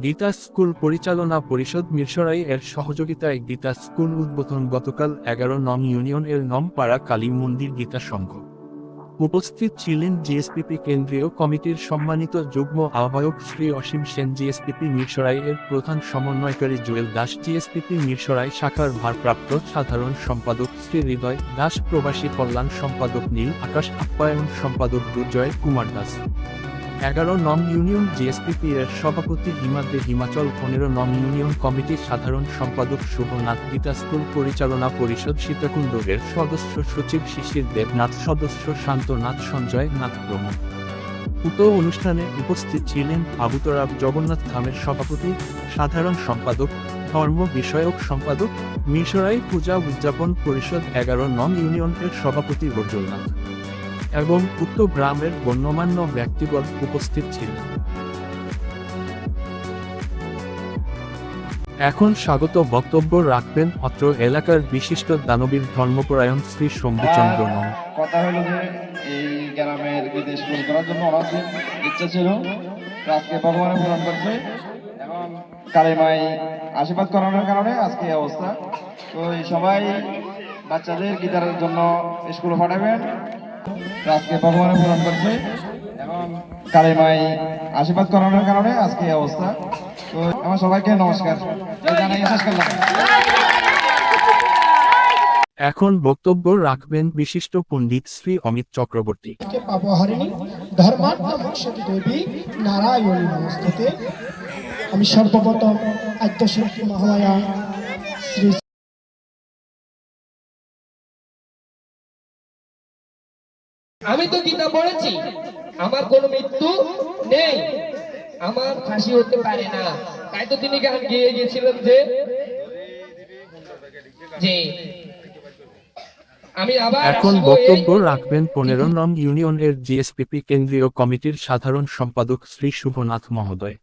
Gita school পরিচালনা পরিষদ মিরসরাই এর সহযোগিতায় গীতা স্কুল উদ্বোধন গতকাল 11 নং ইউনিয়ন এর নমপাড়া কালী মন্দির গীতা সংঘ। উপস্থিত ছিলেন জিএসপিপি কেন্দ্রীয় কমিটির সম্মানিত যুগ্ম আহ্বায়ক শ্রী অসীম সেন, জিএসপিপি মিরসরাই এর প্রধান সমন্বয়কারী জুয়েল দাস, জিএসপিপি মিরসরাই শাখার ভারপ্রাপ্ত সাধারণ সম্পাদক শ্রী হৃদয় দাস, প্রবাসী কল্যাণ সম্পাদক নীল আকাশ, আপ্যায়ন সম্পাদক দুর্জয় কুমার দাস। 11 নং ইউনিয়ন জিএসপিপি এর সভাপতি হিমাদ্রি হিমাচল, 15 নং ইউনিয়ন কমিটির সাধারণ সম্পাদক শুভনাথ, গীতা স্কুল পরিচালনা পরিষদ সীতাকুণ্ড এর সদস্য সচিব শিশির দেবনাথ, সদস্য শান্তনাথ, সঞ্জয় নাথ প্রমুখ। উক্ত অনুষ্ঠানে উপস্থিত ছিলেন আবুতরাব জগন্নাথ ধামের সভাপতি, সাধারণ সম্পাদক, ধর্ম বিষয়ক সম্পাদক, মিরসরাই পূজা উদযাপন পরিষদ 11 নং ইউনিয়ন এর সভাপতি বর্জলনাথ এবং উক্ত গ্রামের গণ্যমান্য ব্যক্তিগণ উপস্থিত ছিলেন। এখন স্বাগত বক্তব্য রাখবেন অত্র এলাকার বিশিষ্ট দানবীর ধর্মপরায়ণ শ্রী শম্ভুচন্দ্র নম। কথা হলো যে এই গ্রামের বিদেশ স্কুল করার জন্য অনেক ইচ্ছা ছিল, আজকে ভগবানের পূরণ করছে এবং কালীমাই আশীর্বাদ করানোর কারণে আজকে এই অবস্থা। তো সবাই বাচ্চাদের গীতার জন্য স্কুলে পাঠাবেন, আজকে ভগবানের পূরণ করছে এবং কালীমাই আশীর্বাদ করানোর কারণে আজকে এই অবস্থা। তো আমার সবাইকে নমস্কার জানাই শেষ করলাম। এখন বক্তব্য রাখবেন বিশিষ্ট পণ্ডিত শ্রী অমিত চক্রবর্তী। পাপহারিণী ধর্মাত্মা দেবী নারায়ণী নমস্তুতে। আমি সর্বপ্রথম আদ্যশক্তি মহামায়া শ্রী আমি তো গীতা পড়েছি, আমার কোনো মৃত্যু নেই, আমার ফাঁসি হতে পারে না। তাই তো তিনি গান গেয়ে গিয়েছিলেন যে আমি আবার এখন বক্তব্য রাখবেন 15 নং ইউনিয়ন এর জিএসপিপি কেন্দ্রীয় কমিটির সাধারণ সম্পাদক শ্রী শুভনাথ মহোদয়।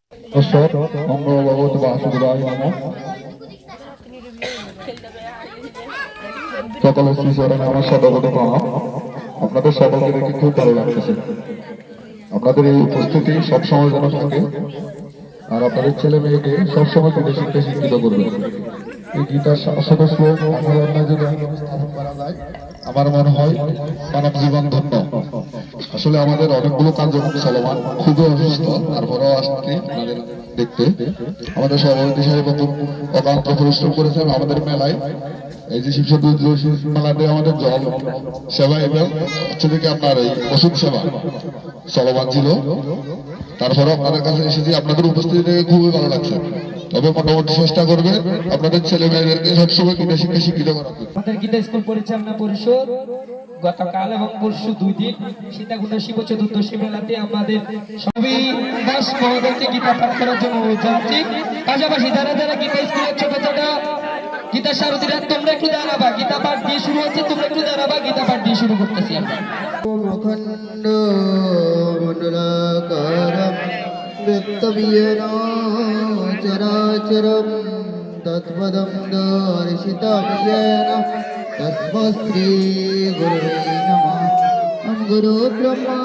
সকলের শ্রীচরণে আমার শতকত প্রণাম। আপনাদের সকলকে দেখে খুব ভালো লাগতেছে। আপনাদের এই উপস্থিতি সবসময় যেন থাকে, আর আপনাদের ছেলে মেয়েকে সবসময় গীতা শিখতে শিক্ষিত করবে। এই গীতার শত শ্লোক যদি স্থাপন করা যায়, আমার মনে হয় মানব জীবন ধন্য। আসলে আমাদের অনেকগুলো কার্যক্রম চলমান, খুবই অসুস্থ, তারপরেও আসতে আপনাদের দেখতে আমাদের সভাপতি সাহেব অকান্ত পরিশ্রম করেছেন আমাদের মেলায়। এই যে শিবশক্তি মেলাতে আমাদের জল সেবা এবং হচ্ছে থেকে আপনার এই ওষুধ সেবা চলমান ছিল। তারপরে আপনাদের কাছে এসেছি, আপনাদের উপস্থিতি থেকে খুবই ভালো লাগছে। তবে মোটামুটি চেষ্টা করবে আপনাদের ছেলে মেয়েদেরকে সবসময় গীতা শিক্ষা শিক্ষিত করা। আমাদের গীতা স্কুল পরিচালনা পরিষদ গতকাল এবং পরশু 2 দিন সীতাকুণ্ড শিব চতুর্দশী মেলাতে আমাদের সবই দাস মহোদয়কে গীতা পাঠ করার জন্য যাচ্ছি। পাশাপাশি যারা যারা গীতা স্কুলের ছোট ছোট গীতা সারথীরা, তোমরা একটু দাঁড়াবা, গীতা পাঠ দিয়ে শুরু হচ্ছে, তোমরা একটু দাঁড়াবা, গীতা পাঠ দিয়ে শুরু করতেছি আমরা। অখণ্ড মণ্ডলাকারম ব্যক্তবিয়েন চরাচরম তৎপদম দর্শিতম येन তস্मै শ্রী গুরুবে নমঃ। গুরু ব্রহ্মা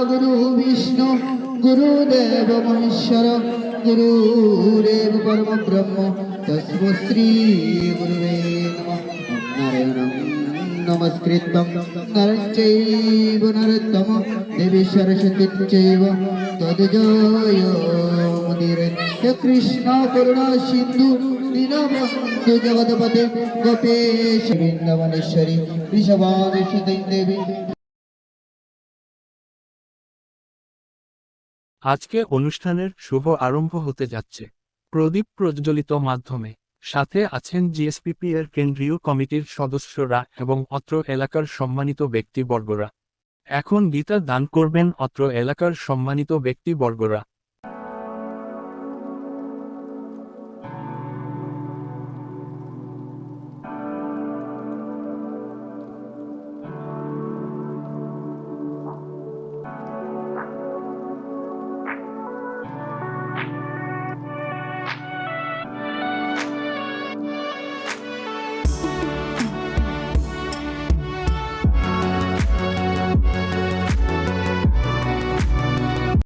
গুরু বিষ্ণু গুরুদেব মহেশ্বর গুরুরেব পরম ব্রহ্ম তস্मै শ্রী গুরুবে নমঃ। নারায়ণং নমস্কৃত্যং নরং চৈব নরোত্তমং দেবী সরস্বতীং চৈব তদ্জয়োমুদীরয়ে। হে কৃষ্ণ করুণা সিন্ধু দীনবন্ধু জগৎপতে গোপেশ বৃন্দাবনেশ্বরী ঋষভানুসুতে দেবী। আজকে অনুষ্ঠানের শুভ আরম্ভ হতে যাচ্ছে প্রদীপ প্রজ্বলিত মাধ্যমে। সাথে আছেন জিএসপিপি এর কেন্দ্রীয় কমিটির সদস্যরা এবং অত্র এলাকার সম্মানিত ব্যক্তিবর্গরা। এখন গীতা দান করবেন অত্র এলাকার সম্মানিত ব্যক্তিবর্গরা।